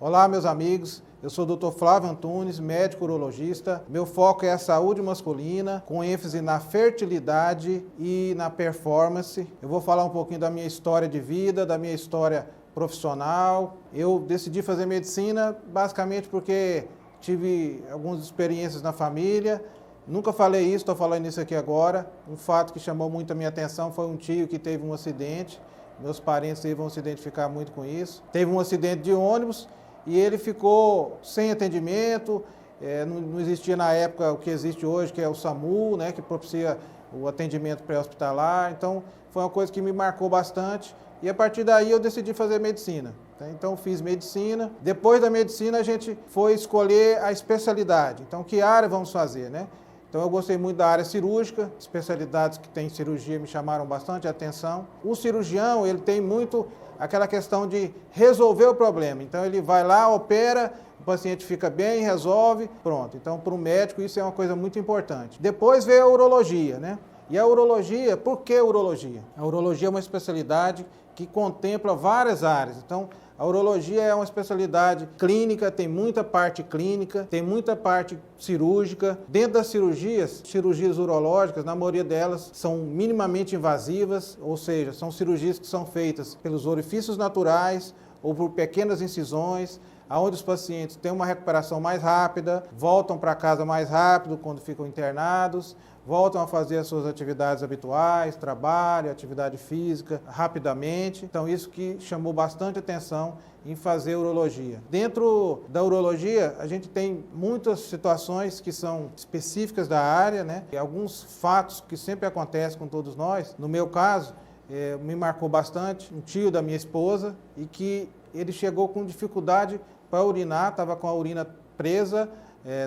Olá, meus amigos. Eu sou o Dr. Flávio Antunes, médico urologista. Meu foco é a saúde masculina, com ênfase na fertilidade e na performance. Eu vou falar um pouquinho da minha história de vida, da minha história profissional. Eu decidi fazer medicina basicamente porque tive algumas experiências na família. Nunca falei isso, estou falando isso aqui agora. Um fato que chamou muito a minha atenção foi um tio que teve um acidente. Meus parentes vão se identificar muito com isso. Teve um acidente de ônibus e ele ficou sem atendimento. Não existia na época o que existe hoje, que é o SAMU, né, que propicia o atendimento pré-hospitalar. Então, foi uma coisa que me marcou bastante. E a partir daí eu decidi fazer medicina. Então, fiz medicina. Depois da medicina, a gente foi escolher a especialidade. Então, que área vamos fazer, né? Então, eu gostei muito da área cirúrgica, especialidades que tem cirurgia me chamaram bastante a atenção. O cirurgião, ele tem muito aquela questão de resolver o problema. Então, ele vai lá, opera, o paciente fica bem, resolve, pronto. Então, para o médico, isso é uma coisa muito importante. Depois veio a urologia, né? E a urologia, por que urologia? A urologia é uma especialidade que contempla várias áreas. Então, a urologia é uma especialidade clínica, tem muita parte clínica, tem muita parte cirúrgica. Dentro das cirurgias urológicas, na maioria delas, são minimamente invasivas, ou seja, são cirurgias que são feitas pelos orifícios naturais ou por pequenas incisões, onde os pacientes têm uma recuperação mais rápida, voltam para casa mais rápido quando ficam internados, voltam a fazer as suas atividades habituais, trabalho, atividade física, rapidamente. Então, isso que chamou bastante atenção em fazer urologia. Dentro da urologia, a gente tem muitas situações que são específicas da área, né? E alguns fatos que sempre acontecem com todos nós. No meu caso, me marcou bastante um tio da minha esposa e que ele chegou com dificuldade para urinar, estava com a urina presa,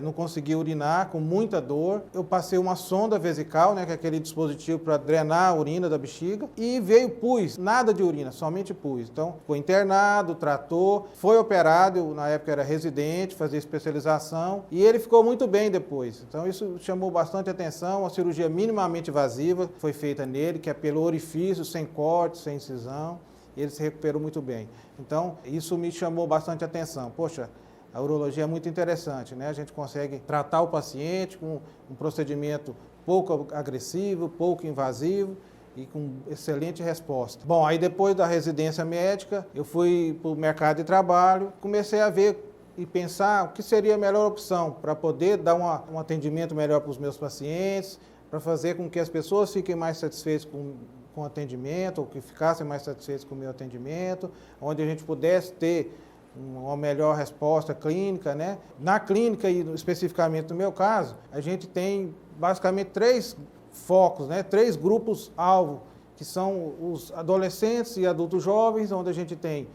não conseguia urinar, com muita dor. Eu passei uma sonda vesical, né, que é aquele dispositivo para drenar a urina da bexiga, e veio pus, nada de urina, somente pus. Então, ficou internado, tratou, foi operado, eu, na época era residente, fazia especialização, e ele ficou muito bem depois. Então, isso chamou bastante atenção. Uma cirurgia minimamente invasiva foi feita nele, que é pelo orifício, sem corte, sem incisão, e ele se recuperou muito bem. Então, isso me chamou bastante atenção. Poxa, a urologia é muito interessante, né? A gente consegue tratar o paciente com um procedimento pouco agressivo, pouco invasivo e com excelente resposta. Bom, aí depois da residência médica, eu fui para o mercado de trabalho, comecei a ver e pensar o que seria a melhor opção para poder dar um atendimento melhor para os meus pacientes, para fazer com que as pessoas fiquem mais satisfeitas com o atendimento, ou que ficassem mais satisfeitos com o meu atendimento, onde a gente pudesse ter uma melhor resposta clínica, né? Na clínica, e especificamente no meu caso, a gente tem basicamente 3 focos, né? 3 grupos-alvo, que são os adolescentes e adultos jovens, onde a gente tem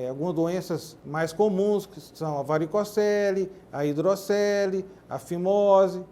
algumas doenças mais comuns, que são a varicocele, a hidrocele, a fimose.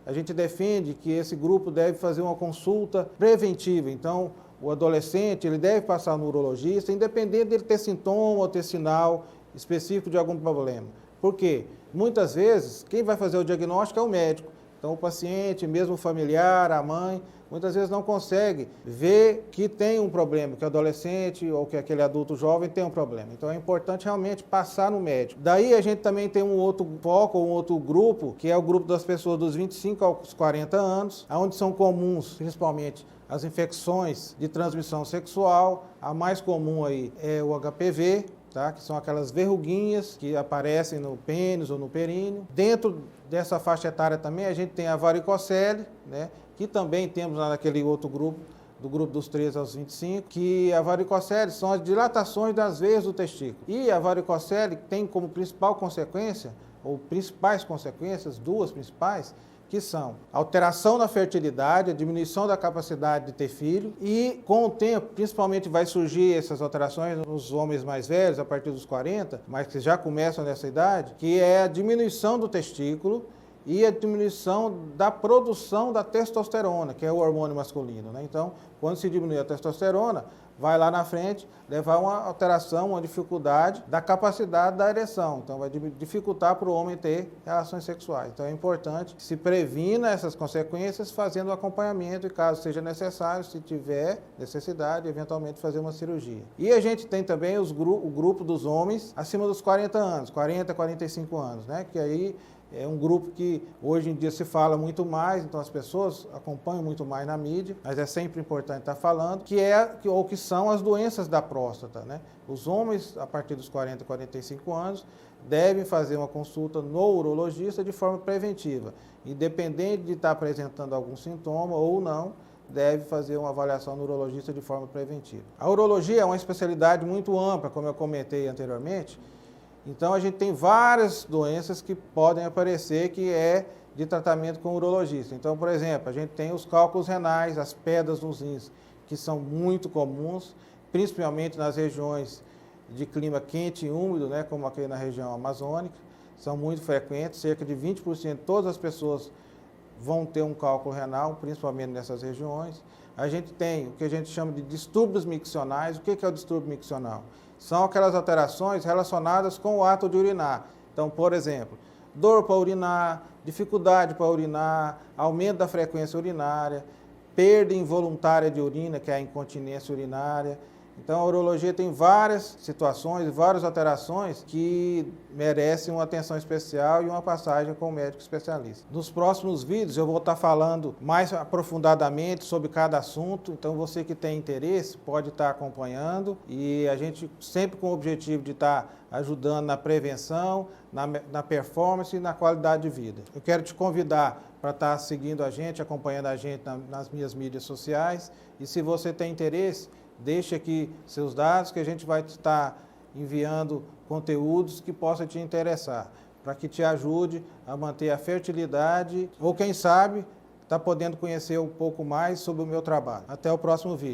A gente defende que esse grupo deve fazer uma consulta preventiva. Então, o adolescente, ele deve passar no urologista, independente dele ter sintoma ou ter sinal específico de algum problema. Por quê? Muitas vezes, quem vai fazer o diagnóstico é o médico. Então, o paciente, mesmo o familiar, a mãe, muitas vezes não consegue ver que tem um problema, que o adolescente ou que aquele adulto jovem tem um problema. Então, é importante realmente passar no médico. Daí, a gente também tem um outro foco, um outro grupo, que é o grupo das pessoas dos 25 aos 40 anos, onde são comuns, principalmente, as infecções de transmissão sexual. A mais comum aí é o HPV, tá? Que são aquelas verruguinhas que aparecem no pênis ou no períneo. Dentro dessa faixa etária também a gente tem a varicocele, né? Que também temos lá naquele outro grupo, do grupo dos 13 aos 25, que a varicocele são as dilatações das veias do testículo. E a varicocele tem como principal consequência, ou principais consequências, 2 principais, que são alteração na fertilidade, a diminuição da capacidade de ter filho, e com o tempo, principalmente vai surgir essas alterações nos homens mais velhos, a partir dos 40, mas que já começam nessa idade, que é a diminuição do testículo e a diminuição da produção da testosterona, que é o hormônio masculino, né? Então, quando se diminui a testosterona, vai lá na frente levar uma alteração, uma dificuldade da capacidade da ereção. Então vai dificultar para o homem ter relações sexuais. Então é importante que se previna essas consequências fazendo o acompanhamento e, caso seja necessário, se tiver necessidade, eventualmente fazer uma cirurgia. E a gente tem também o grupo dos homens acima dos 40 anos, 40, 45 anos, né? Que aí é um grupo que hoje em dia se fala muito mais, então as pessoas acompanham muito mais na mídia, mas é sempre importante estar falando, que são as doenças da próstata, né? Os homens, a partir dos 40, 45 anos, devem fazer uma consulta no urologista de forma preventiva, independente de estar apresentando algum sintoma ou não, deve fazer uma avaliação no urologista de forma preventiva. A urologia é uma especialidade muito ampla, como eu comentei anteriormente. Então, a gente tem várias doenças que podem aparecer que é de tratamento com o urologista. Então, por exemplo, a gente tem os cálculos renais, as pedras nos rins, que são muito comuns, principalmente nas regiões de clima quente e úmido, né, como aqui na região amazônica, são muito frequentes, cerca de 20% de todas as pessoas vão ter um cálculo renal, principalmente nessas regiões. A gente tem o que a gente chama de distúrbios miccionais. O que é o distúrbio miccional? São aquelas alterações relacionadas com o ato de urinar. Então, por exemplo, dor para urinar, dificuldade para urinar, aumento da frequência urinária, perda involuntária de urina, que é a incontinência urinária. Então, a urologia tem várias situações, várias alterações que merecem uma atenção especial e uma passagem com o médico especialista. Nos próximos vídeos eu vou estar falando mais aprofundadamente sobre cada assunto, então você que tem interesse pode estar acompanhando e a gente sempre com o objetivo de estar ajudando na prevenção, na performance e na qualidade de vida. Eu quero te convidar para estar seguindo a gente, acompanhando a gente nas minhas mídias sociais e se você tem interesse, deixe aqui seus dados que a gente vai estar enviando conteúdos que possam te interessar, para que te ajude a manter a fertilidade ou, quem sabe, está podendo conhecer um pouco mais sobre o meu trabalho. Até o próximo vídeo.